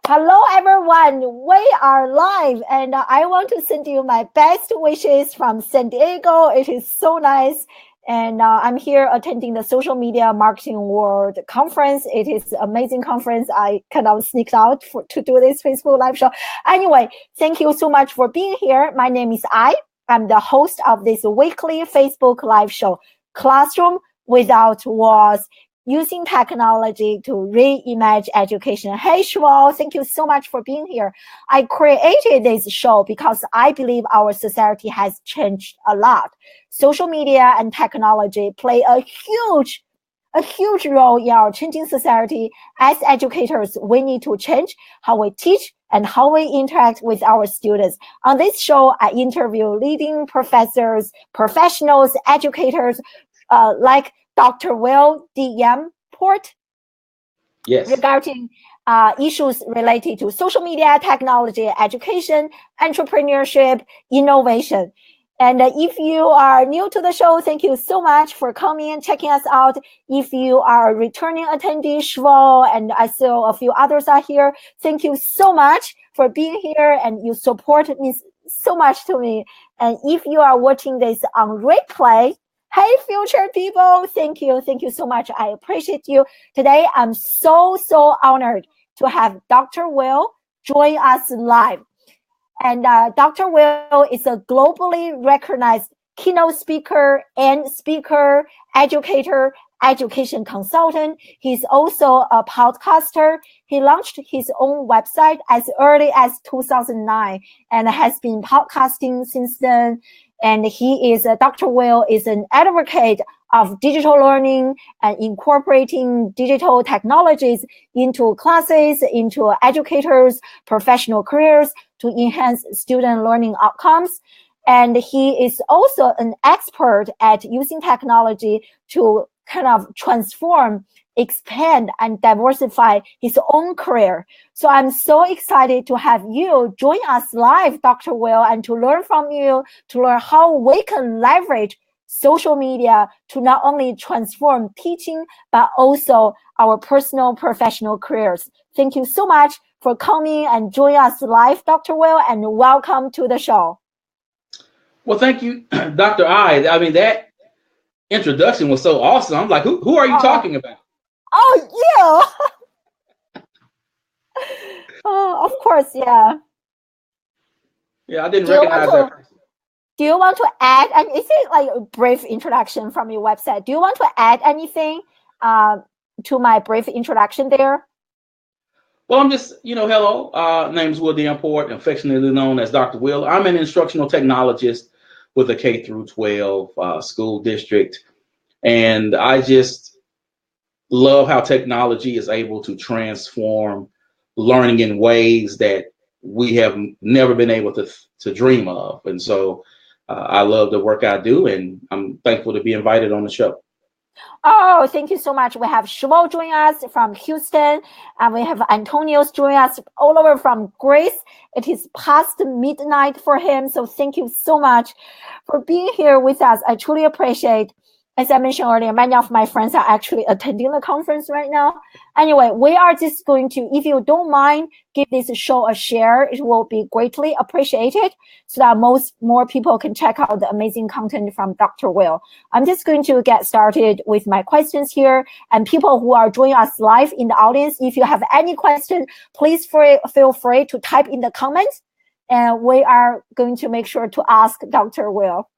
Hello, everyone. We are live, and I want to send you my best wishes from San Diego. It is so nice. And I'm here attending the Social Media Marketing World Conference. It is an amazing conference. I kind of sneaked out to do this Facebook Live show. Anyway, thank you so much for being here. My name is I'm the host of this weekly Facebook Live show, Classroom Without Walls, using technology to reimagine education. Hey, Shwal, thank you so much for being here. I created this show because I believe our society has changed a lot. Social media and technology play a huge role in our changing society. As educators, we need to change how we teach and how we interact with our students. On this show, I interview leading professors, professionals, educators, like Dr. Will D.M. Port, yes, regarding issues related to social media, technology, education, entrepreneurship, innovation. And if you are new to the show, thank you so much for coming and checking us out. If you are a returning attendee, Shvo, and I saw a few others are here, thank you so much for being here, and you support me so much to me. And if you are watching this on replay, hey, future people, thank you so much. I appreciate you. Today, I'm so honored to have Dr. Will join us live. And Dr. Will is a globally recognized keynote speaker and speaker, educator, education consultant. He's also a podcaster. He launched his own website as early as 2009 and has been podcasting since then. And Dr. Will is an advocate of digital learning and incorporating digital technologies into classes, into educators' professional careers to enhance student learning outcomes. And he is also an expert at using technology to kind of transform, expand, and diversify his own career. So I'm so excited to have you join us live, Dr. Will, and to learn from you, to learn how we can leverage social media to not only transform teaching, but also our personal professional careers. Thank you so much for coming and joining us live, Dr. Will, and welcome to the show. Well, thank you, Dr. I mean, that introduction was so awesome. I'm like, who are you talking about? Oh, you. Oh, of course, yeah. Yeah, I didn't recognize that person. Do you want to add, and is it like a brief introduction from your website? Do you want to add anything to my brief introduction there? Well, I'm just, hello. Name's Will D. Port, affectionately known as Dr. Will. I'm an instructional technologist with a K through 12 school district. And I just love how technology is able to transform learning in ways that we have never been able to dream of. And so I love the work I do, and I'm thankful to be invited on the show. Oh, thank you so much. We have Shvo joining us from Houston, and we have Antonio's joining us all over from Greece. It is past midnight for him, so thank you so much for being here with us. I truly appreciate. As I mentioned earlier, many of my friends are actually attending the conference right now. Anyway, we are just going to, if you don't mind, give this show a share. It will be greatly appreciated so that more people can check out the amazing content from Dr. Will. I'm just going to get started with my questions here. And people who are joining us live in the audience, if you have any questions, please feel free to type in the comments. And we are going to make sure to ask Dr. Will.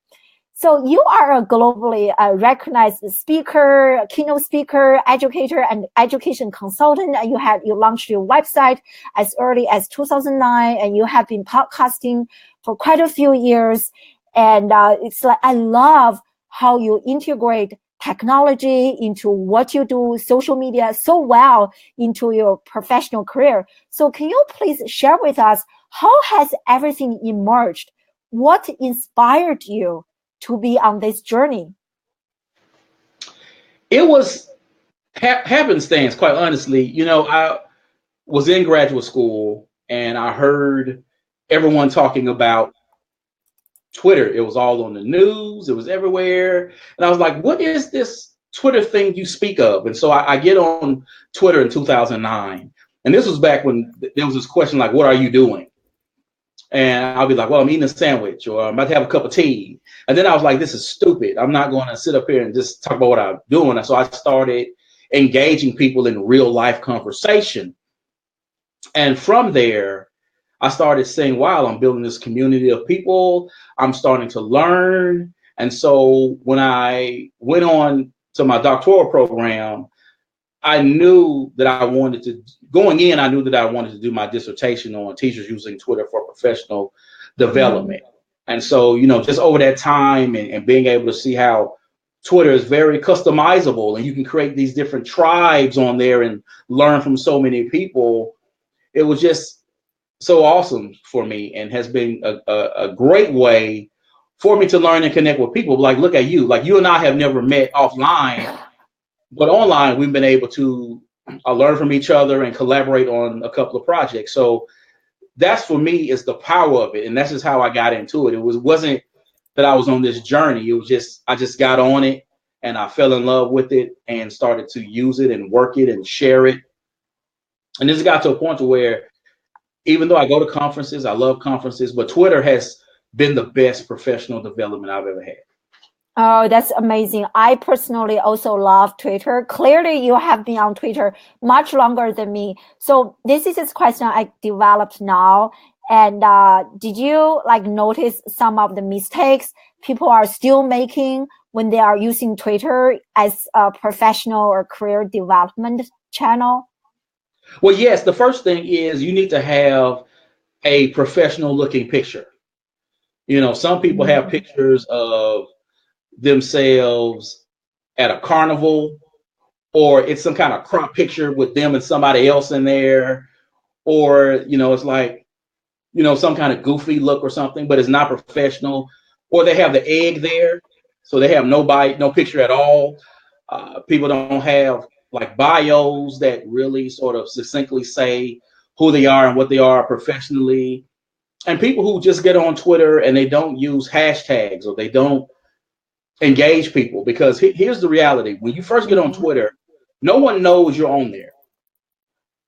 So you are a globally recognized speaker, keynote speaker, educator, and education consultant. And you launched your website as early as 2009, and you have been podcasting for quite a few years. And it's like, I love how you integrate technology into what you do, social media so well into your professional career. So can you please share with us, how has everything emerged? What inspired you to be on this journey? It was happenstance, quite honestly. I was in graduate school and I heard everyone talking about Twitter. It was all on the news. It was everywhere. And I was like, what is this Twitter thing you speak of? And so I get on Twitter in 2009 And this was back when there was this question like, what are you doing? And I'll be like, well, I'm eating a sandwich, or I'm about to have a cup of tea. And then I was like, this is stupid. I'm not going to sit up here and just talk about what I'm doing. And so I started engaging people in real life conversation. And from there, I started saying, wow, I'm building this community of people. I'm starting to learn. And so when I went on to my doctoral program, I knew that I wanted to, going in, I knew that I wanted to do my dissertation on teachers using Twitter for professional development. And so, just over that time and being able to see how Twitter is very customizable and you can create these different tribes on there and learn from so many people, it was just so awesome for me and has been a great way for me to learn and connect with people. Like, look at you, like you and I have never met offline, but online we've been able to learn from each other and collaborate on a couple of projects. So that's, for me, is the power of it. And that's just how I got into it. Wasn't that I was on this journey. It was just, I just got on it and I fell in love with it and started to use it and work it and share it. And this got to a point to where, even though I go to conferences, I love conferences, but Twitter has been the best professional development I've ever had. Oh, that's amazing. I personally also love Twitter. Clearly, you have been on Twitter much longer than me. So this is a question I developed now. And did you notice some of the mistakes people are still making when they are using Twitter as a professional or career development channel? Well, yes, the first thing is you need to have a professional looking picture. Some people have pictures of themselves at a carnival, or it's some kind of crop picture with them and somebody else in there, or it's like some kind of goofy look or something, but it's not professional. Or they have the egg there, so they have no picture at all. People don't have like bios that really sort of succinctly say who they are and what they are professionally. And people who just get on Twitter and they don't use hashtags or they don't engage people, because here's the reality. When you first get on Twitter, no one knows you're on there.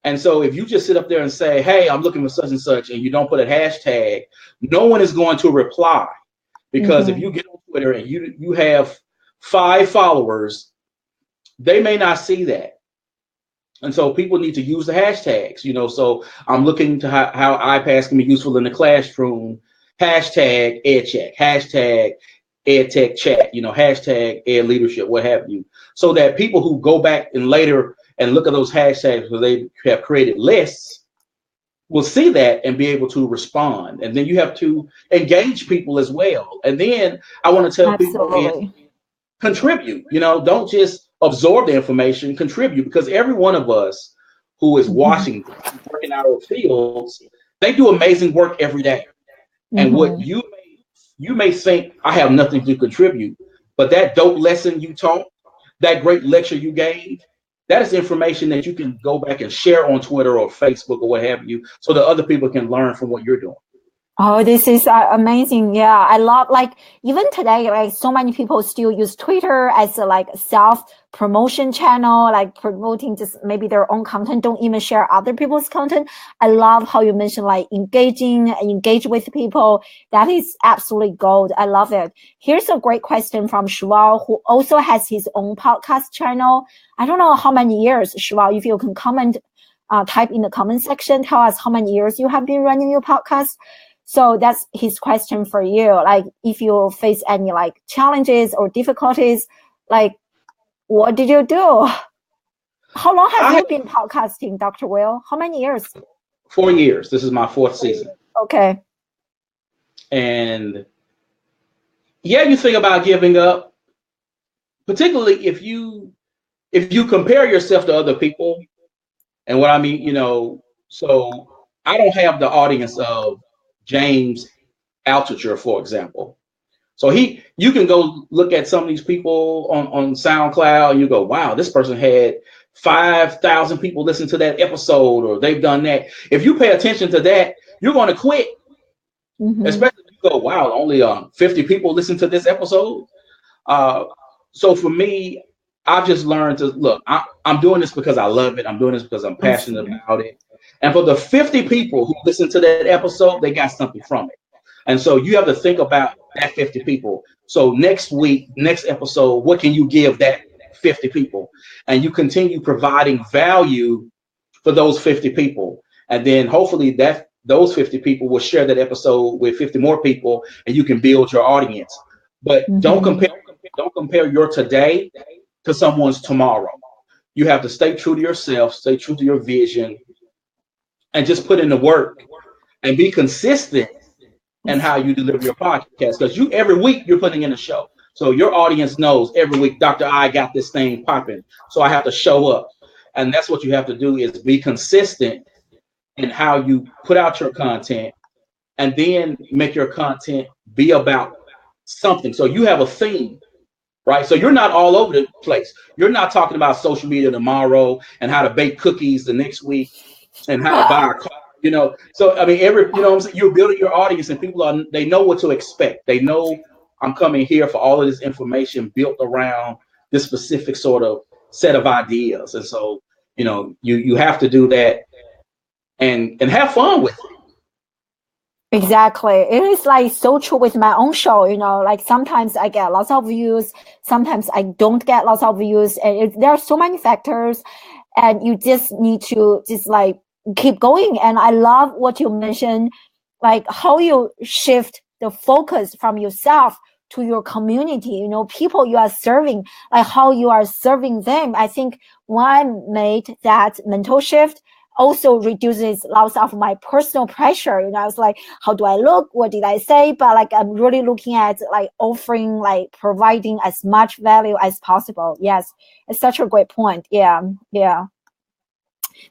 And so if you just sit up there and say, hey, I'm looking for such and such, and you don't put a hashtag, no one is going to reply. Because if you get on Twitter and you have 5 followers, they may not see that. And so people need to use the hashtags, so I'm looking to how iPads can be useful in the classroom. Hashtag EdCheck, hashtag EdTech chat, hashtag Ed Leadership, what have you. So that people who go back and later and look at those hashtags where they have created lists will see that and be able to respond. And then you have to engage people as well. And then I want to tell people is contribute, don't just absorb the information, contribute, because every one of us who is working our fields, they do amazing work every day. And what you may think, I have nothing to contribute, but that dope lesson you taught, that great lecture you gave, that is information that you can go back and share on Twitter or Facebook or what have you, so that other people can learn from what you're doing. Oh, this is amazing. Yeah, I love, even today, so many people still use Twitter as a self-promotion channel, promoting just maybe their own content, don't even share other people's content. I love how you mentioned engage with people. That is absolutely gold. I love it. Here's a great question from Shwal, who also has his own podcast channel. I don't know how many years, Shwal, if you can comment, type in the comment section, tell us how many years you have been running your podcast. So that's his question for you. If you face any challenges or difficulties, what did you do? How long have you been podcasting, Dr. Will? How many years? 4 years. This is my 4th season. Okay. And yeah, you think about giving up, particularly if you compare yourself to other people. And what I mean, so I don't have the audience of James Altucher, for example. So you can go look at some of these people on SoundCloud and you go, wow, this person had 5,000 people listen to that episode, or they've done that. If you pay attention to that, you're going to quit. Especially if you go, wow, only 50 people listen to this episode. So for me, I've just learned to look. I'm doing this because I love it. I'm doing this because I'm passionate about it. And for the 50 people who listen to that episode, they got something from it. And so you have to think about that 50 people. So next week, next episode, what can you give that 50 people? And you continue providing value for those 50 people. And then hopefully that those 50 people will share that episode with 50 more people and you can build your audience. But don't compare your today to someone's tomorrow. You have to stay true to yourself, stay true to your vision, and just put in the work and be consistent in how you deliver your podcast. Because you every week you're putting in a show. So your audience knows every week, Dr. I got this thing popping. So I have to show up. And that's what you have to do is be consistent in how you put out your content and then make your content be about something. So you have a theme, right? So you're not all over the place. You're not talking about social media tomorrow and how to bake cookies the next week and how to buy a car, you know. So I mean, you know what I'm saying, you're building your audience and people they know what to expect. They know I'm coming here for all of this information built around this specific sort of set of ideas. And so, you know, you have to do that and have fun with it. Exactly. It is like so true with my own show, you know, like sometimes I get lots of views, sometimes I don't get lots of views, and there are so many factors, and you just need to just like keep going. And I love what you mentioned, like how you shift the focus from yourself to your community, you know, people you are serving, like how you are serving them. I think when I made that mental shift, also reduces lots of my personal pressure. You know, I was like, how do I look? What did I say? But like, I'm really looking at like offering, like providing as much value as possible. Yes, it's such a great point. Yeah, yeah.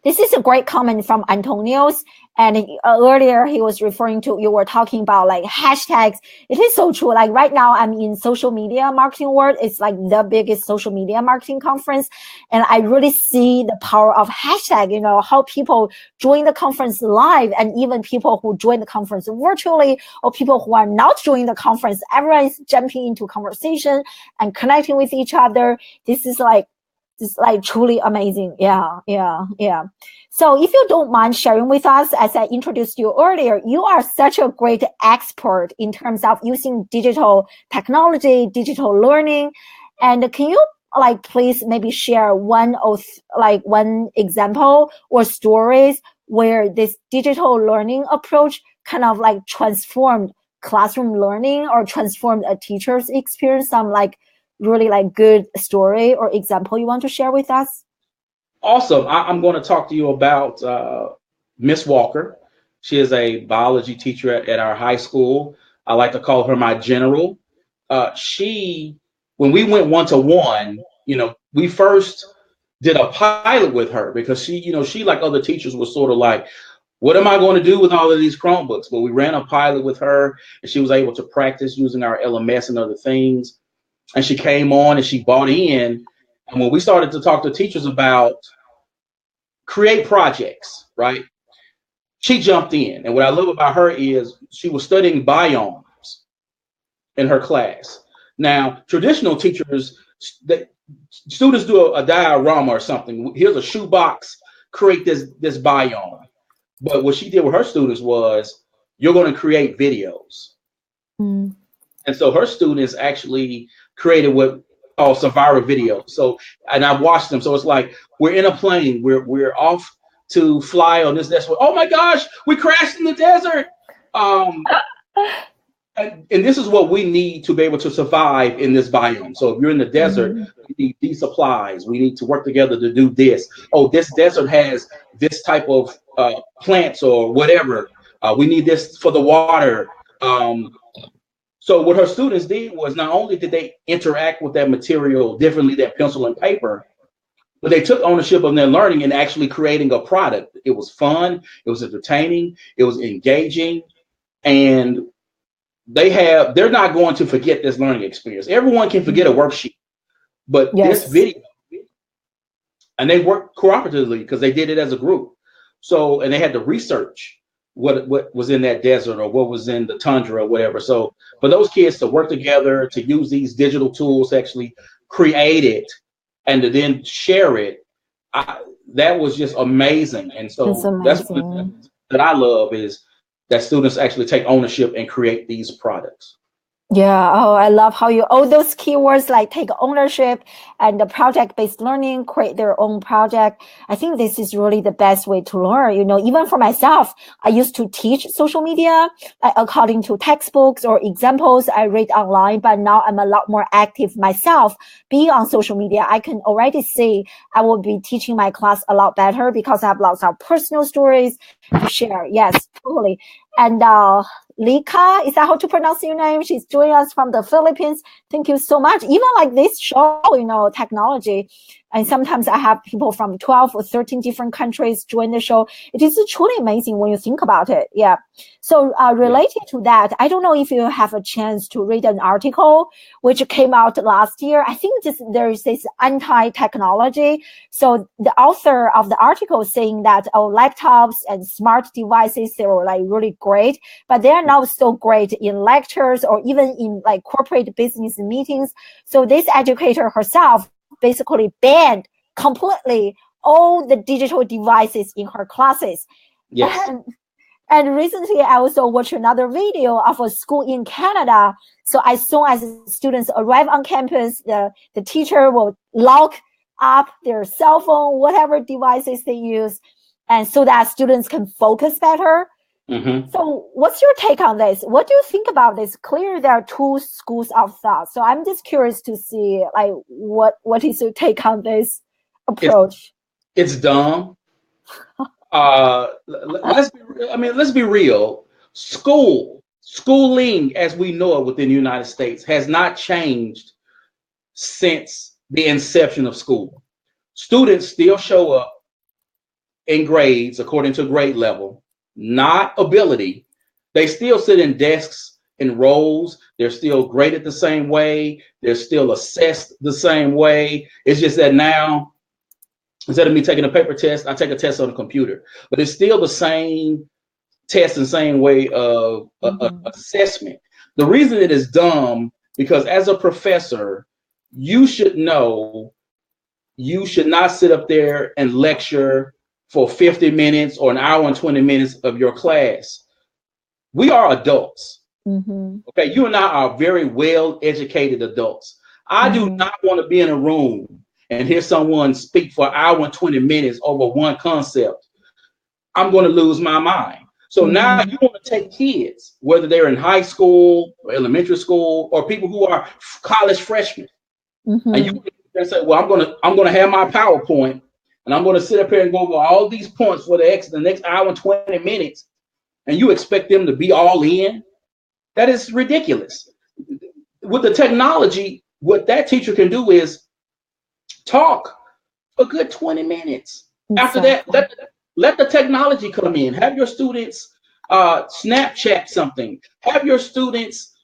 This is a great comment from Antonio's. And earlier he was referring to, you were talking about like hashtags. It is so true. Like right now I'm in social media marketing world. It's like the biggest social media marketing conference. And I really see the power of hashtag, you know, how people join the conference live and even people who join the conference virtually or people who are not joining the conference, everyone is jumping into conversation and connecting with each other. This is like, it's like truly amazing. Yeah, yeah, yeah. So if you don't mind sharing with us, as I introduced you earlier, you are such a great expert in terms of using digital technology, digital learning. And can you like please maybe share one example or stories where this digital learning approach kind of like transformed classroom learning or transformed a teacher's experience? Some like really like good story or example you want to share with us? Awesome. I'm going to talk to you about Miss Walker. She is a biology teacher at our high school. I like to call her my general. When we went one to one, you know, we first did a pilot with her because she, you know, she like other teachers was sort of like, what am I going to do with all of these Chromebooks? But we ran a pilot with her and she was able to practice using our LMS and other things. And she came on and she bought in. And when we started to talk to teachers about create projects, right? She jumped in. And what I love about her is she was studying biomes in her class. Now, traditional teachers, students do a diorama or something. Here's a shoebox, create this biome. But what she did with her students was, you're going to create videos. Mm. And so her students actually created what called survivor videos. So, and I watched them. So it's like we're in a plane, we're off to fly on this. That's what. Oh my gosh, we crashed in the desert. And this is what we need to be able to survive in this biome. So if you're in the desert, we need these supplies. We need to work together to do this. Oh, this desert has this type of plants or whatever. We need this for the water. So what her students did was not only did they interact with that material differently than pencil and paper, but they took ownership of their learning and actually creating a product. It was fun, it was entertaining, it was engaging, and they're not going to forget this learning experience. Everyone can forget a worksheet, but Yes. this video, and they worked cooperatively because they did it as a group. So, and they had to research what was in that desert or what was in the tundra or whatever. So for those kids to work together to use these digital tools to actually create it, and to then share it, that was just amazing. And It's so that's one of the amazing. things that I love is that students actually take ownership and create these products. Yeah. Oh, I love how you all those keywords like take ownership and the project-based learning, create their own project. I think this is really the best way to learn. You know, even for myself, I used to teach social media according to textbooks or examples I read online, but now I'm a lot more active myself being on social media. I can already see I will be teaching my class a lot better because I have lots of personal stories to share. Yes, totally. And Lika, is that how to pronounce your name? She's joining us from the Philippines. Thank you so much. Even like this show, you know, technology. And sometimes I have people from 12 or 13 different countries join the show. It is truly amazing when you think about it. Yeah. So related to that, I don't know if you have a chance to read an article which came out last year. I think there is this anti-technology. So the author of the article is saying that laptops and smart devices, they were like really great, but they are not so great in lectures or even in like corporate business meetings. So this educator herself basically banned completely all the digital devices in her classes. Yes. And recently, I also watched another video of a school in Canada. So as soon as students arrive on campus, the teacher will lock up their cell phone, whatever devices they use, and so that students can focus better. Mm-hmm. So what's your take on this? What do you think about this? Clearly, there are two schools of thought. So I'm just curious to see, like, what is your take on this approach? It's dumb. Let's be real. Schooling as we know it within the United States has not changed since the inception of school. Students still show up in grades according to grade level, not ability. They still sit in desks in rows. They're still graded the same way. They're still assessed the same way. It's just that now, instead of me taking a paper test, I take a test on a computer. But it's still the same test and same way of assessment. The reason it is dumb because as a professor, you should know you should not sit up there and lecture for 50 minutes or an hour and 20 minutes of your class. We are adults. Okay, you and I are very well educated adults. I do not want to be in a room and hear someone speak for an hour and 20 minutes over one concept. I'm going to lose my mind. So now you want to take kids, whether they're in high school or elementary school or people who are college freshmen, and you can say, "Well, I'm going to have my PowerPoint, and I'm going to sit up here and go over all these points for the next hour and 20 minutes," and you expect them to be all in? That is ridiculous. With the technology, what that teacher can do is talk a good 20 minutes. After that, let the technology come in. Have your students Snapchat something. Have your students,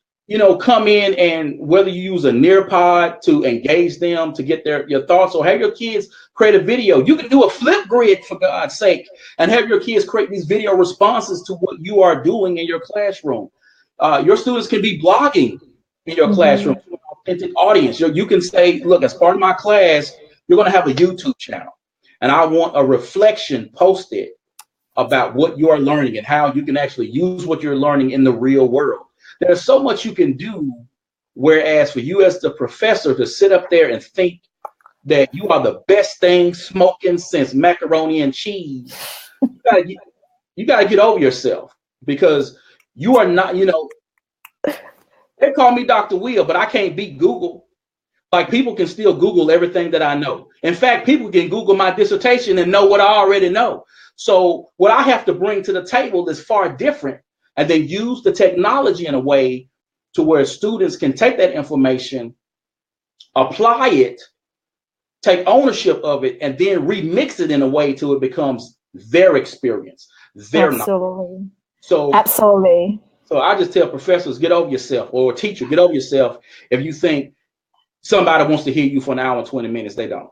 come in, and whether you use a Nearpod to engage them to get your thoughts, or have your kids create a video. You can do a flip grid for God's sake, and have your kids create these video responses to what you are doing in your classroom. Your students can be blogging in your classroom to an authentic audience. You can say, look, as part of my class, you're going to have a YouTube channel, and I want a reflection posted about what you are learning and how you can actually use what you're learning in the real world. There's so much you can do, whereas for you as the professor to sit up there and think that you are the best thing smoking since macaroni and cheese, you gotta get over yourself, because you are not, they call me Dr. Will, but I can't beat Google. Like, people can still Google everything that I know. In fact, people can Google my dissertation and know what I already know. So what I have to bring to the table is far different, and then use the technology in a way to where students can take that information, apply it, take ownership of it, and then remix it in a way to it becomes their experience, their knowledge. Absolutely. So I just tell professors, get over yourself, or a teacher, get over yourself if you think somebody wants to hear you for an hour and 20 minutes. They don't.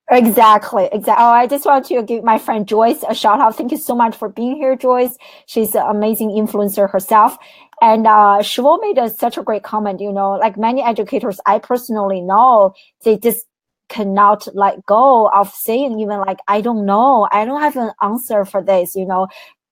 Exactly. Oh, I just want to give my friend Joyce a shout out. Thank you so much for being here, Joyce. She's an amazing influencer herself. And Shvo made such a great comment, like many educators I personally know, they just cannot let go of saying even like, I don't know, I don't have an answer for this,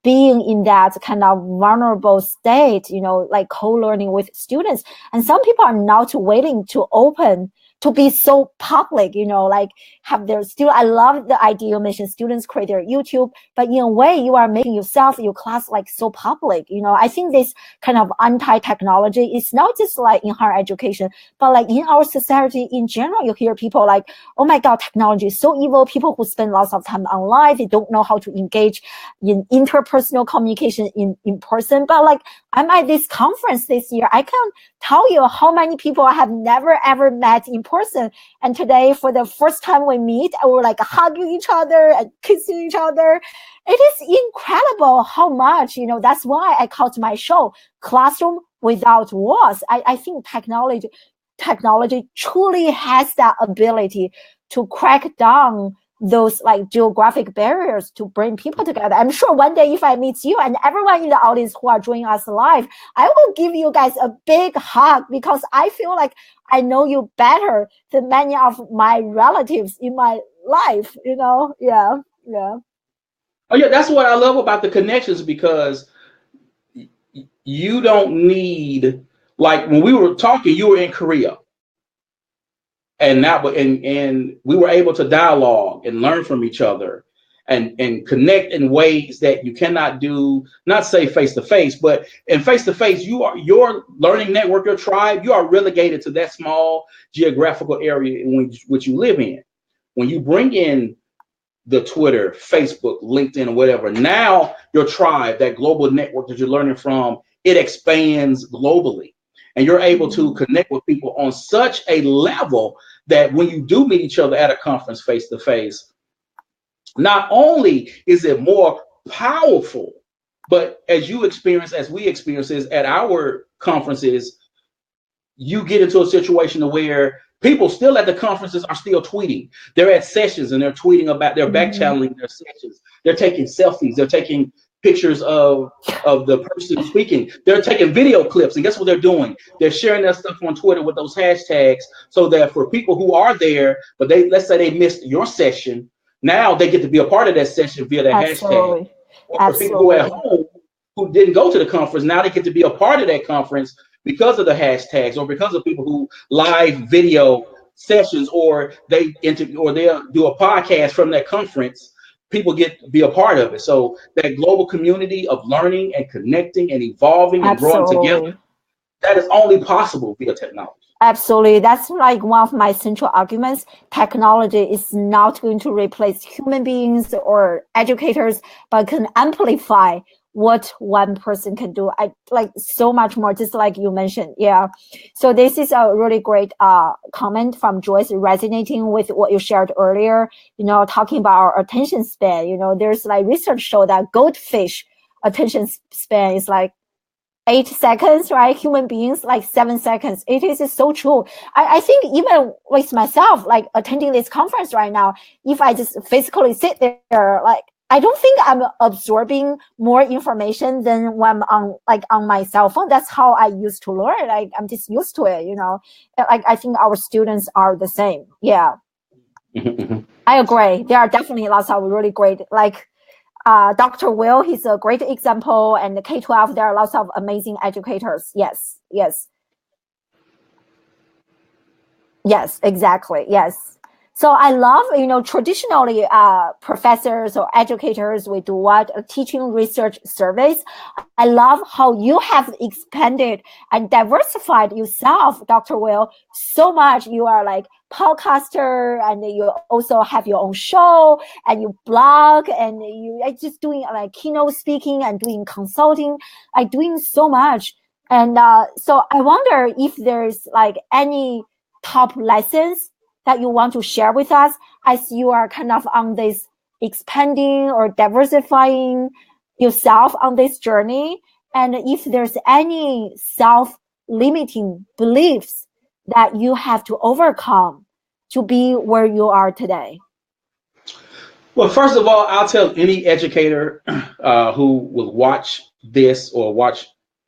being in that kind of vulnerable state, like co-learning with students. And some people are not willing to open to be so public, like have their I love the idea you mentioned, students create their YouTube, but in a way you are making yourself, your class like so public, I think this kind of anti-technology is not just like in higher education, but like in our society in general. You hear people like, oh my God, technology is so evil. People who spend lots of time online, they don't know how to engage in interpersonal communication in person. But like, I'm at this conference this year, I can tell you how many people I have never ever met in person. And today, for the first time we meet, we're like hugging each other and kissing each other. It is incredible how much, that's why I called my show Classroom Without Walls. I think technology truly has that ability to crack down those like geographic barriers to bring people together. I'm sure one day if I meet you and everyone in the audience who are joining us live, I will give you guys a big hug, because I feel like I know you better than many of my relatives in my life, Yeah. Oh yeah, that's what I love about the connections, because you don't need, like when we were talking, you were in Korea. And we were able to dialogue and learn from each other and connect in ways that you cannot do, not say face to face, but in face to face, your learning network, your tribe, you are relegated to that small geographical area in which you live in. When you bring in the Twitter, Facebook, LinkedIn, or whatever, now your tribe, that global network that you're learning from, it expands globally. And you're able to connect with people on such a level that when you do meet each other at a conference face to face, not only is it more powerful, but as we experience is at our conferences, you get into a situation where people still at the conferences are still tweeting. They're at sessions and they're tweeting about, they're back channeling their sessions. They're taking selfies. They're taking pictures of the person speaking. They're taking video clips, and guess what they're doing? They're sharing that stuff on Twitter with those hashtags, so that for people who are there, but let's say they missed your session, now they get to be a part of that session via that hashtag. Or for people who are at home who didn't go to the conference, now they get to be a part of that conference because of the hashtags, or because of people who live video sessions, or they'll do a podcast from that conference. People get to be a part of it. So that global community of learning and connecting and evolving and growing together, that is only possible via technology. Absolutely. That's like one of my central arguments. Technology is not going to replace human beings or educators, but can amplify what one person can do. I like so much more, just like you mentioned. Yeah. So this is a really great comment from Joyce, resonating with what you shared earlier, talking about our attention span. There's like research show that goldfish attention span is like 8 seconds, right? Human beings, like 7 seconds. It is so true. I think even with myself, like attending this conference right now, if I just physically sit there, like, I don't think I'm absorbing more information than when I'm on my cell phone. That's how I used to learn. Like, I'm just used to it, Like, I think our students are the same. Yeah. I agree. There are definitely lots of really great, like, Dr. Will, he's a great example, and the K-12, there are lots of amazing educators. Yes, exactly. Yes. So I love, traditionally, professors or educators, we do what? A teaching research surveys. I love how you have expanded and diversified yourself, Dr. Will, so much. You are like podcaster, and you also have your own show, and you blog, and you are just doing like keynote speaking and doing consulting, like doing so much. And so I wonder if there's like any top lessons that you want to share with us as you are kind of on this expanding or diversifying yourself on this journey, and if there's any self-limiting beliefs that you have to overcome to be where you are today. Well, first of all, I'll tell any educator who will watch this or watch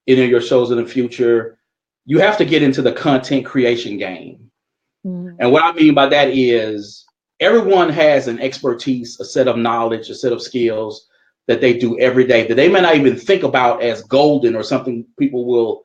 any of your shows in the future, you have to get into the content creation game. And what I mean by that is everyone has an expertise, a set of knowledge, a set of skills that they do every day that they may not even think about as golden or something people will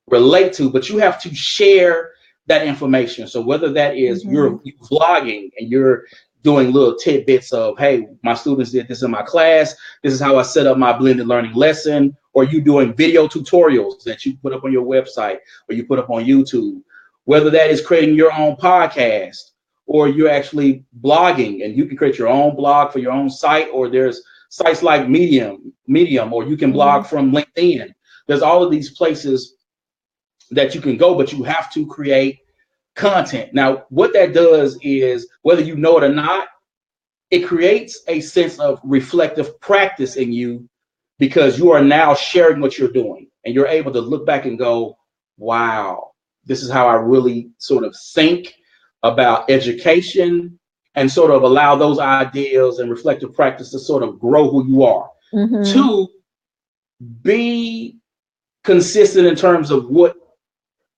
relate to, but you have to share that information. So whether that is you're vlogging and you're doing little tidbits of, hey, my students did this in my class, this is how I set up my blended learning lesson, or you doing video tutorials that you put up on your website or you put up on YouTube, whether that is creating your own podcast or you're actually blogging and you can create your own blog for your own site, or there's sites like Medium, or you can blog from LinkedIn. There's all of these places that you can go, but you have to create content. Now, what that does is, whether you know it or not, it creates a sense of reflective practice in you because you are now sharing what you're doing and you're able to look back and go, wow, this is how I really sort of think about education, and sort of allow those ideas and reflective practice to sort of grow who you are. Two, be consistent in terms of what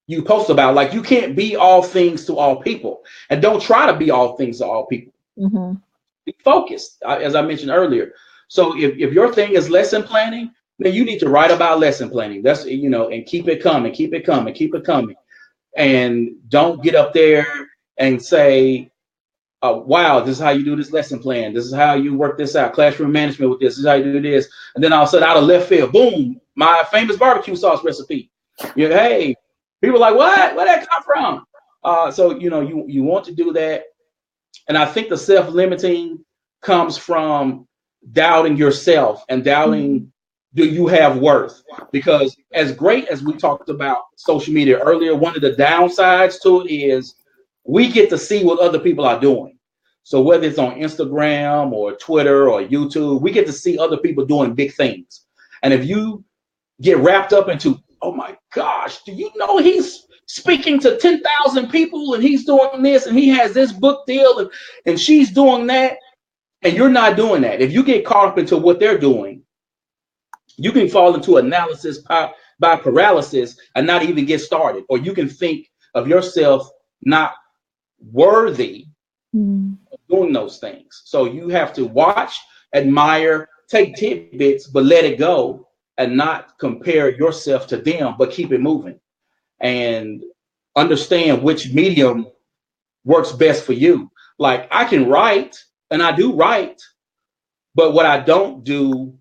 you post about. Like, you can't be all things to all people, and don't try to be all things to all people. Be focused, as I mentioned earlier. So if your thing is lesson planning, then you need to write about lesson planning. That's, and keep it coming, keep it coming, keep it coming. And don't get up there and say, wow, this is how you do this lesson plan. This is how you work this out. Classroom management with this. This is how you do this. And then all of a sudden, out of left field, boom, my famous barbecue sauce recipe. Hey, people are like, what? Where that come from? So, you want to do that. And I think the self-limiting comes from doubting yourself and doubting, do you have worth? Because as great as we talked about social media earlier, one of the downsides to it is we get to see what other people are doing. So whether it's on Instagram or Twitter or YouTube, we get to see other people doing big things. And if you get wrapped up into, oh my gosh, do you know he's speaking to 10,000 people and he's doing this and he has this book deal and she's doing that, and you're not doing that. If you get caught up into what they're doing, you can fall into analysis by paralysis and not even get started. Or you can think of yourself not worthy of doing those things. So you have to watch, admire, take tidbits, but let it go and not compare yourself to them, but keep it moving and understand which medium works best for you. Like, I can write, and I do write, but what I don't do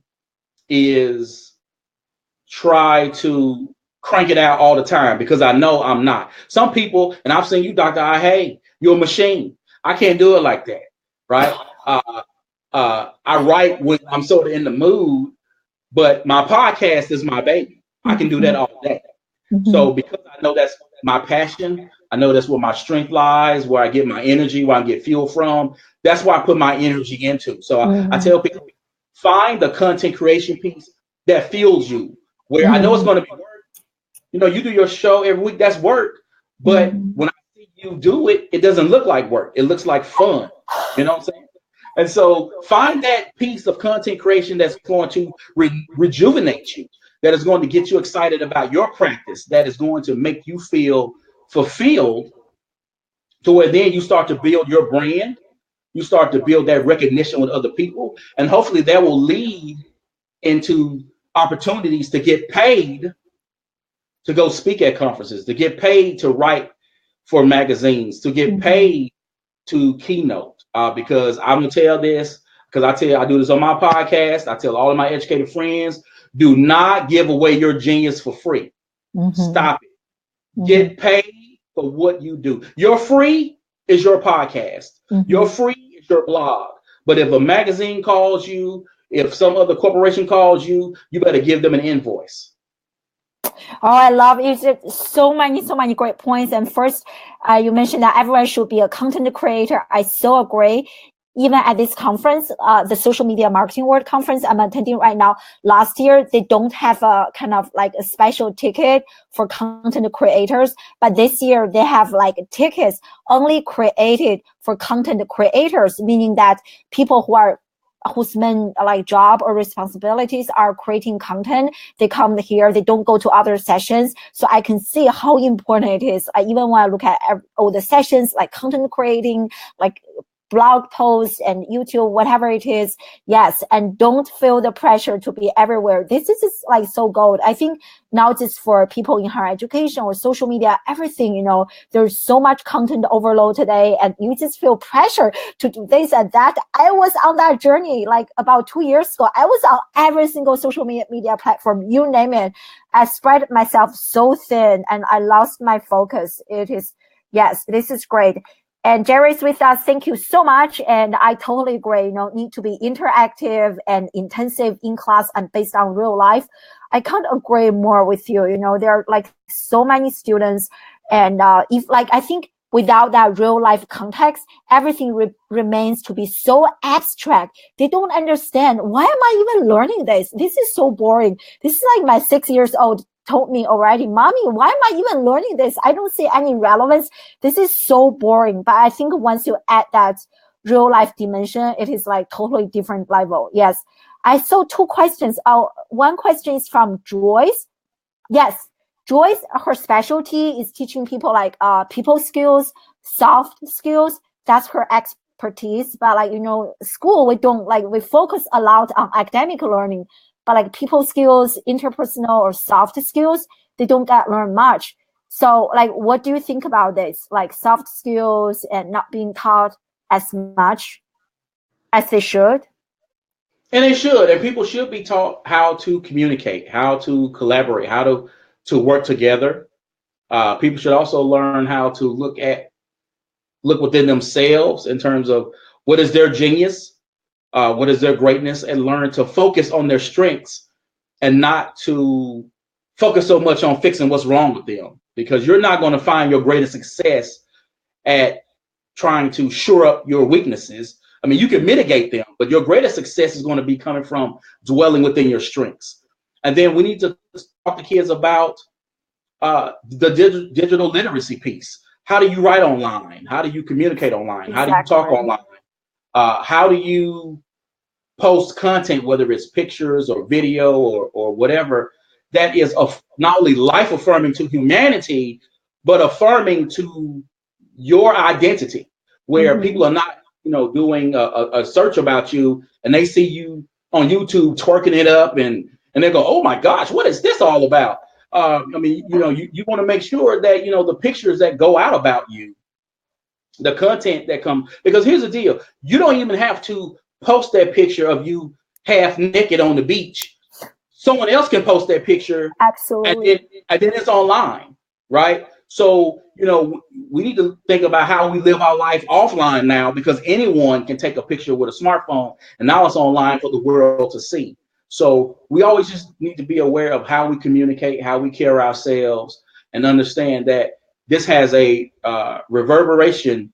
is try to crank it out all the time, because I know I'm not. Some people, and I've seen you, Dr. I, hey, you're a machine. I can't do it like that, right? I write when I'm sort of in the mood, but my podcast is my baby. I can do that all day. So because I know that's my passion, I know that's where my strength lies, where I get my energy, where I get fuel from. That's why I put my energy into. So I tell people, find the content creation piece that fuels you, where I know it's going to be work. You do your show every week, that's work. But when I see you do it, it doesn't look like work. It looks like fun. You know what I'm saying? And so find that piece of content creation that's going to rejuvenate you, that is going to get you excited about your practice, that is going to make you feel fulfilled, to where then you start to build your brand, you start to build that recognition with other people, and hopefully that will lead into opportunities to get paid to go speak at conferences, to get paid to write for magazines, to get paid to keynote. Because I'm gonna tell this, because I do this on my podcast. I tell all of my educator friends, do not give away your genius for free. Stop it. Get paid for what you do. Your free is your podcast. Your free is your blog. But if a magazine calls you, if some other corporation calls you, you better give them an invoice. Oh, I love it. So many great points. And first, you mentioned that everyone should be a content creator. I so agree. Even at this conference, the Social Media Marketing World Conference I'm attending right now, last year, they don't have a kind of like a special ticket for content creators. But this year, they have like tickets only created for content creators, meaning that people who are whose main like job or responsibilities are creating content, they come here, they don't go to other sessions. So I can see how important it is. Even when I look at all the sessions, like content creating, like blog posts and YouTube, whatever it is. Yes. And don't feel the pressure to be everywhere. This is just like so gold. I think now just for people in higher education or social media, everything, you know, there's so much content overload today and you just feel pressure to do this and that. I was on that journey like about 2 years ago. I was on every single social media platform, you name it. I spread myself so thin and I lost my focus. It is, yes, this is great. And Jerry's with us. Thank you so much. And I totally agree, you know, need to be interactive and intensive in class and based on real life. I can't agree more with you. You know, there are like so many students. And if like, I think without that real life context, everything remains to be so abstract. They don't understand. Why am I even learning this? This is so boring. This is like my 6 years old told me already, Mommy, why am I even learning this? I don't see any relevance. This is so boring. But I think once you add that real life dimension, it is like totally different level. Yes. I saw 2 questions. One question is from Joyce. Yes. Joyce, her specialty is teaching people like people skills, soft skills. That's her expertise. But like, you know, school, we focus a lot on academic learning. But like people skills, interpersonal or soft skills, they don't get learned much. So like, what do you think about this? Like soft skills and not being taught as much as they should? And they should, and people should be taught how to communicate, how to collaborate, how to work together. People should also learn how to look within themselves in terms of what is their genius, what is their greatness, and learn to focus on their strengths and not to focus so much on fixing what's wrong with them, because you're not going to find your greatest success at trying to shore up your weaknesses. I mean, you can mitigate them, but your greatest success is going to be coming from dwelling within your strengths. And then we need to talk to kids about the digital literacy piece. How do you write online? How do you communicate online? How do you talk online? How do you post content, whether it's pictures or video or whatever, that is not only life affirming to humanity, but affirming to your identity, where people are not, you know, doing a search about you and they see you on YouTube twerking it up and they go, oh my gosh, what is this all about? I mean, you know, you want to make sure that, you know, the pictures that go out about you, the content that comes, because here's the deal, you don't even have to post that picture of you half naked on the beach. Someone else can post that picture. Absolutely. And then it's online, right? So, you know, we need to think about how we live our life offline now, because anyone can take a picture with a smartphone and now it's online for the world to see. So we always just need to be aware of how we communicate, how we carry ourselves, and understand that this has a reverberation,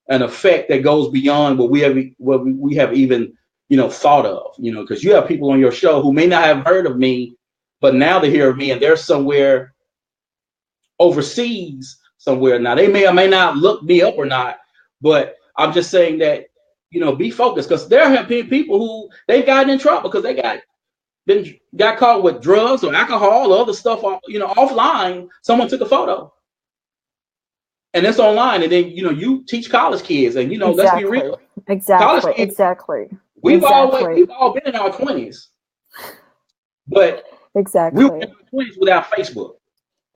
an effect that goes beyond what we have even, you know, thought of, you know, because you have people on your show who may not have heard of me, but now they hear of me and they're somewhere overseas somewhere. Now they may or may not look me up or not, but I'm just saying that, you know, be focused, because there have been people who they've gotten in trouble because they got caught with drugs or alcohol or other stuff, you know, offline. Someone took a photo and it's online, and then, you know, you teach college kids, and, you know, let's be real, college kids, we've all been in our 20s, but we were in our 20s without Facebook.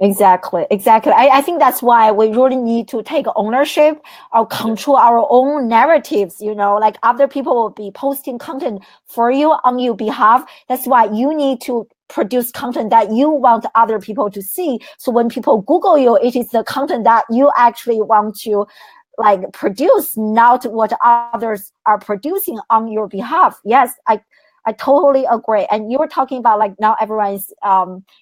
Exactly. I think that's why we really need to take ownership or control our own narratives, you know, like other people will be posting content for you on your behalf. That's why you need to produce content that you want other people to see. So when people Google you, it is the content that you actually want to like produce, not what others are producing on your behalf. Yes, I totally agree. And you were talking about like now everyone's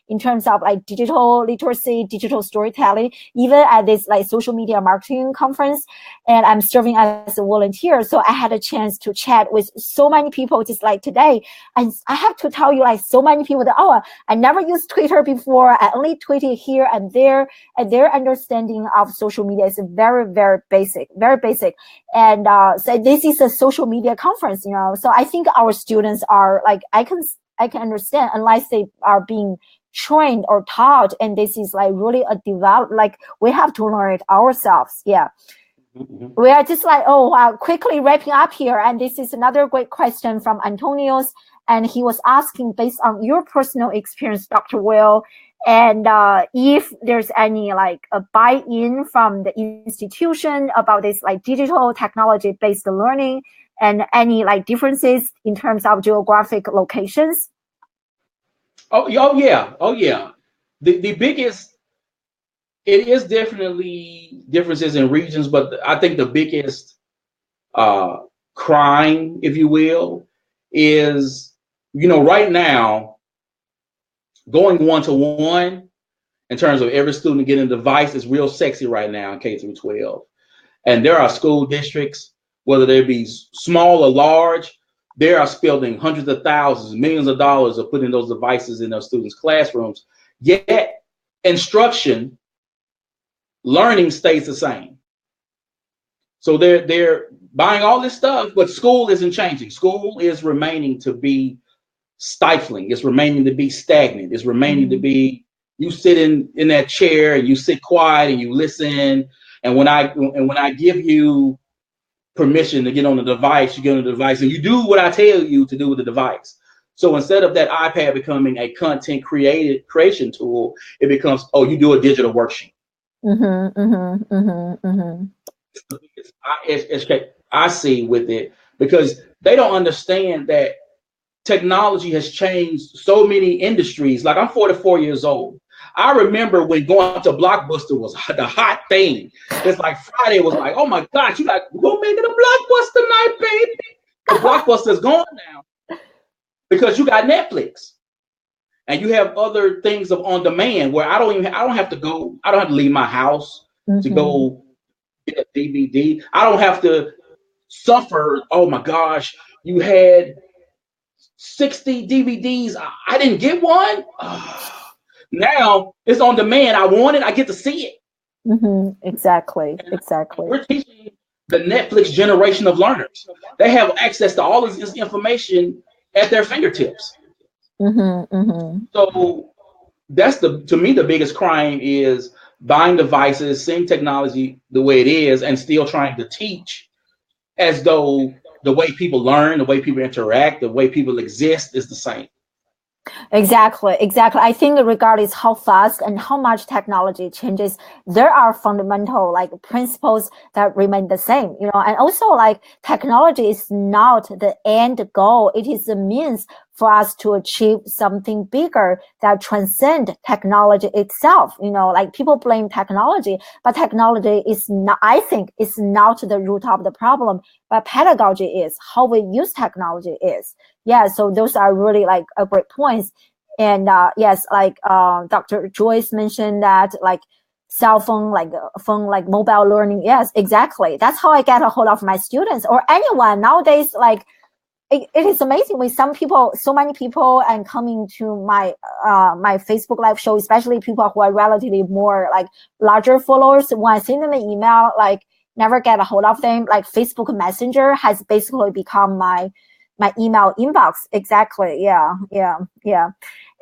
in terms of like digital literacy, digital storytelling, even at this like social media marketing conference. And I'm serving as a volunteer. So I had a chance to chat with so many people just like today. And I have to tell you, like so many people that, oh, I never used Twitter before. I only tweeted here and there. And their understanding of social media is very, very basic, very basic. And so this is a social media conference, you know. So I think our students are like, I can understand unless they are being trained or taught, and this is like really a develop, like we have to learn it ourselves. Yeah. Mm-hmm. We are just like, oh wow, quickly wrapping up here. And this is another great question from Antonio's, and he was asking, based on your personal experience, Dr. Will, and if there's any like a buy-in from the institution about this like digital technology based learning, and any like differences in terms of geographic locations. Oh yeah. The biggest, it is definitely differences in regions, but I think the biggest crime, if you will, is, right now going one-to-one in terms of every student getting a device is real sexy right now in K through 12. And there are school districts, whether they be small or large, they are spending hundreds of thousands, millions of dollars of putting those devices in their students' classrooms. Yet instruction, learning stays the same. So they're buying all this stuff, but school isn't changing. School is remaining to be stifling. It's remaining to be stagnant. It's remaining to be, you sit in that chair and you sit quiet and you listen. And when I give you permission to get on the device, you get on the device and you do what I tell you to do with the device. So instead of that iPad becoming a content creation tool, it becomes, oh, you do a digital worksheet. I see with it, because they don't understand that technology has changed so many industries. Like, I'm 44 years old. I remember when going to Blockbuster was the hot thing. It's like Friday was like, oh my gosh, you like, we're making a Blockbuster night, baby. But Blockbuster's gone now because you got Netflix and you have other things of on demand where I don't have to leave my house to go get a DVD. I don't have to suffer. Oh my gosh, you had 60 DVDs. I didn't get one. Now it's on demand. I want it. I get to see it. Exactly. We're teaching the Netflix generation of learners. They have access to all of this information at their fingertips. So that's to me, the biggest crime is buying devices, seeing technology the way it is, and still trying to teach as though the way people learn, the way people interact, the way people exist is the same. Exactly. I think regardless how fast and how much technology changes, there are fundamental like principles that remain the same, you know. And also, like, technology is not the end goal. It is a means for us to achieve something bigger that transcend technology itself. You know, like, people blame technology, but technology is not, I think, is not the root of the problem, but pedagogy is, how we use technology is. Yeah, so those are really like a great points. And yes, like Dr. Joyce mentioned that, like, cell phone, like phone, like mobile learning. Yes, exactly. That's how I get a hold of my students or anyone nowadays. Like, it is amazing with some people, so many people, and coming to my my Facebook live show, especially people who are relatively more like larger followers. When I send them an email, like, never get a hold of them, like Facebook Messenger has basically become my email inbox. Exactly. Yeah.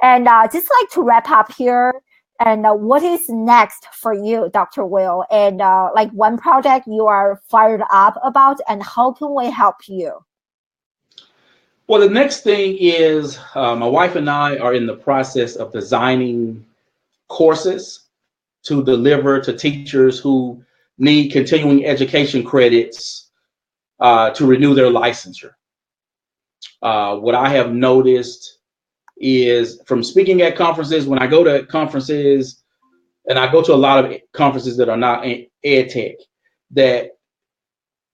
And just like to wrap up here, and what is next for you, Dr. Will? And like, one project you are fired up about, and how can we help you? Well, the next thing is my wife and I are in the process of designing courses to deliver to teachers who need continuing education credits to renew their licensure. What I have noticed is, from speaking at conferences, when I go to conferences, and I go to a lot of conferences that are not ed tech, that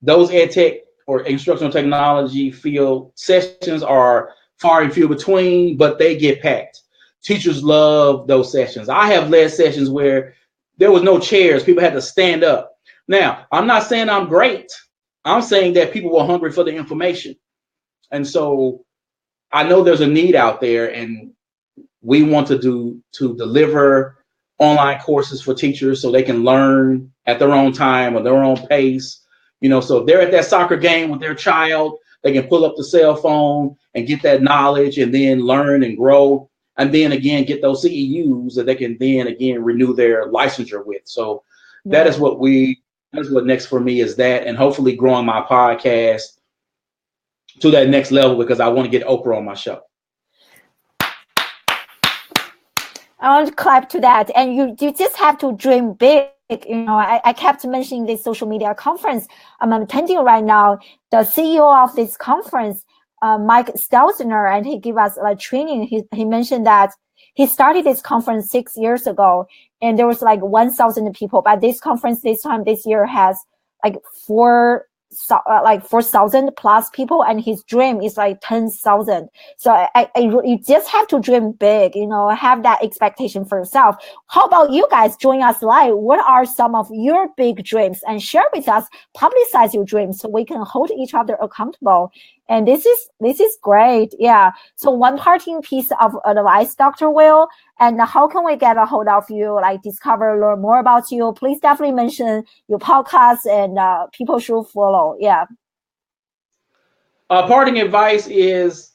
those ed tech or instructional technology field sessions are far and few between, but they get packed. Teachers love those sessions. I have led sessions where there was no chairs. People had to stand up. Now, I'm not saying I'm great. I'm saying that people were hungry for the information. And so I know there's a need out there, and we want to deliver online courses for teachers so they can learn at their own time or their own pace. So if they're at that soccer game with their child, they can pull up the cell phone and get that knowledge and then learn and grow. And then again, get those CEUs that they can then again renew their licensure with. So that's what next for me is that, and hopefully growing my podcast to that next level, because I want to get Oprah on my show. I want to clap to that. And you just have to dream big. I kept mentioning this social media conference I'm attending right now. The CEO of this conference, Mike Stelzner, and he gave us a training. He mentioned that he started this conference 6 years ago, and there was like 1,000 people. But this conference this year has like 4,000 plus people, and his dream is like 10,000. So you just have to dream big, have that expectation for yourself. How about you guys join us live? What are some of your big dreams? And share with us, publicize your dreams so we can hold each other accountable. And this is great. Yeah. So one parting piece of advice, Dr. Will, and how can we get a hold of you, like discover, learn more about you? Please definitely mention your podcast, and people should follow. Yeah. Parting advice is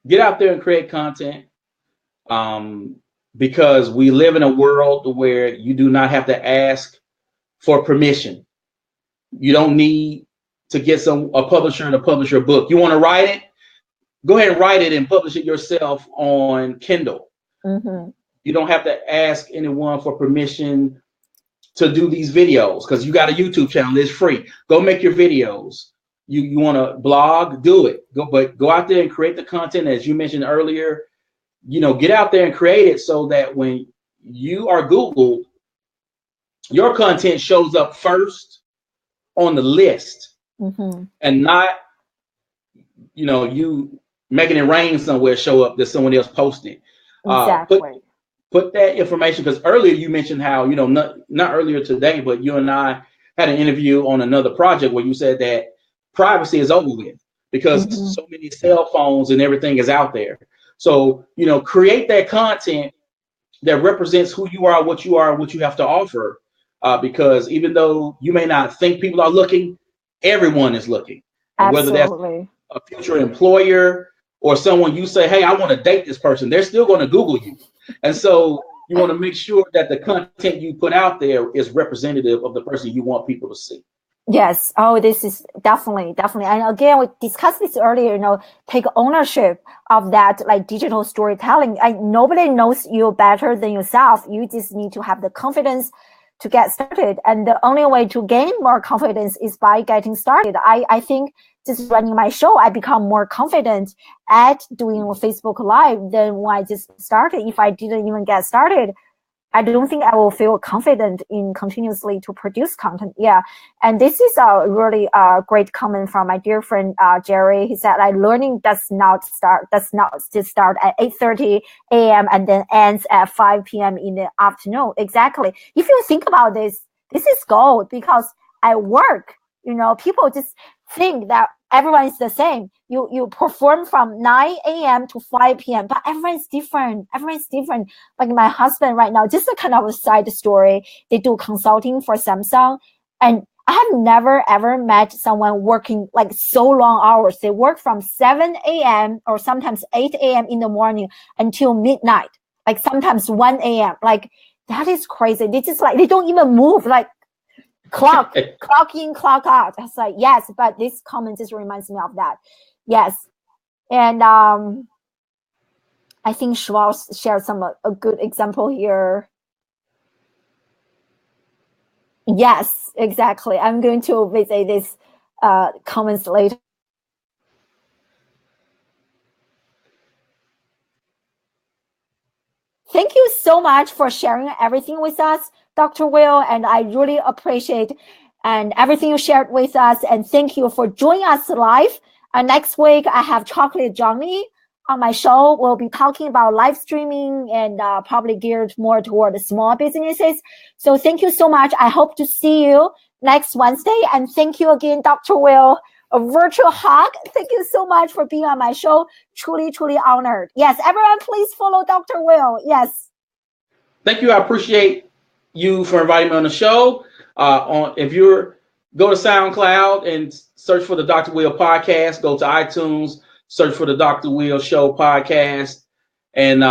get out there and create content, because we live in a world where you do not have to ask for permission. You don't need to get a publisher to publish your book. You want to write it? Go ahead and write it and publish it yourself on Kindle. Mm-hmm. You don't have to ask anyone for permission to do these videos, because you got a YouTube channel. It's free. Go make your videos. You want to blog? Do it. Go out there and create the content, as you mentioned earlier. Get out there and create it so that when you are Googled, your content shows up first on the list. Mm-hmm. And not, you making it rain somewhere show up that someone else posted. Exactly. Put that information, because earlier you mentioned how, not earlier today, but you and I had an interview on another project where you said that privacy is over with because so many cell phones and everything is out there. So, create that content that represents who you are, what you have to offer. Because even though you may not think people are looking, everyone is looking. Absolutely. Whether that's a future employer or someone you say, hey, I want to date this person, they're still going to Google you. And so you want to make sure that the content you put out there is representative of the person you want people to see. Yes. Oh, this is definitely. And again, we discussed this earlier, take ownership of that, like digital storytelling. Nobody knows you better than yourself. You just need to have the confidence to get started. And the only way to gain more confidence is by getting started. I think just running my show, I become more confident at doing Facebook Live than when I just started. If I didn't even get started, I don't think I will feel confident in continuously to produce content. Yeah. And this is a really great comment from my dear friend, Jerry. He said, learning does not just start at 8:30 a.m. and then ends at 5 p.m. in the afternoon. Exactly. If you think about this is gold, because I work, people just think that everyone is the same. You perform from 9 a.m. to 5 p.m., but everyone's different. Like my husband right now, just a kind of a side story. They do consulting for Samsung, and I have never ever met someone working like so long hours. They work from 7 a.m. or sometimes 8 a.m. in the morning until midnight, like sometimes 1 a.m. Like that is crazy. They just they don't even move, like clock in, clock out. It's like, yes, but this comment just reminds me of that. Yes. And I think Schwartz shared a good example here. Yes, exactly. I'm going to visit these comments later. Thank you so much for sharing everything with us, Dr. Will, and I really appreciate and everything you shared with us. And thank you for joining us live. Next week, I have Chocolate Johnny on my show, we'll be talking about live streaming and probably geared more toward the small businesses. So thank you so much. I hope to see you next Wednesday. And thank you again, Dr. Will, a virtual hug. Thank you so much for being on my show. Truly, truly honored. Yes, everyone, please follow Dr. Will. Yes. Thank you. I appreciate you for inviting me on the show. If you're go to SoundCloud and search for the Dr. Will podcast, go to iTunes, search for the Dr. Will Show podcast, and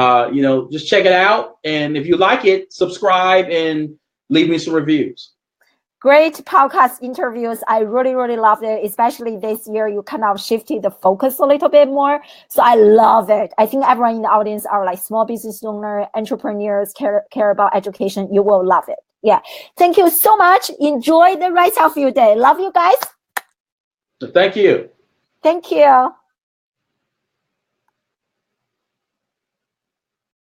just check it out. And if you like it, subscribe and leave me some reviews. Great podcast interviews. I really, really loved it. Especially this year, you kind of shifted the focus a little bit more. So I love it. I think everyone in the audience are like small business owner, entrepreneurs, care about education. You will love it. Yeah. Thank you so much. Enjoy the rest of your day. Love you guys. Thank you. Thank you.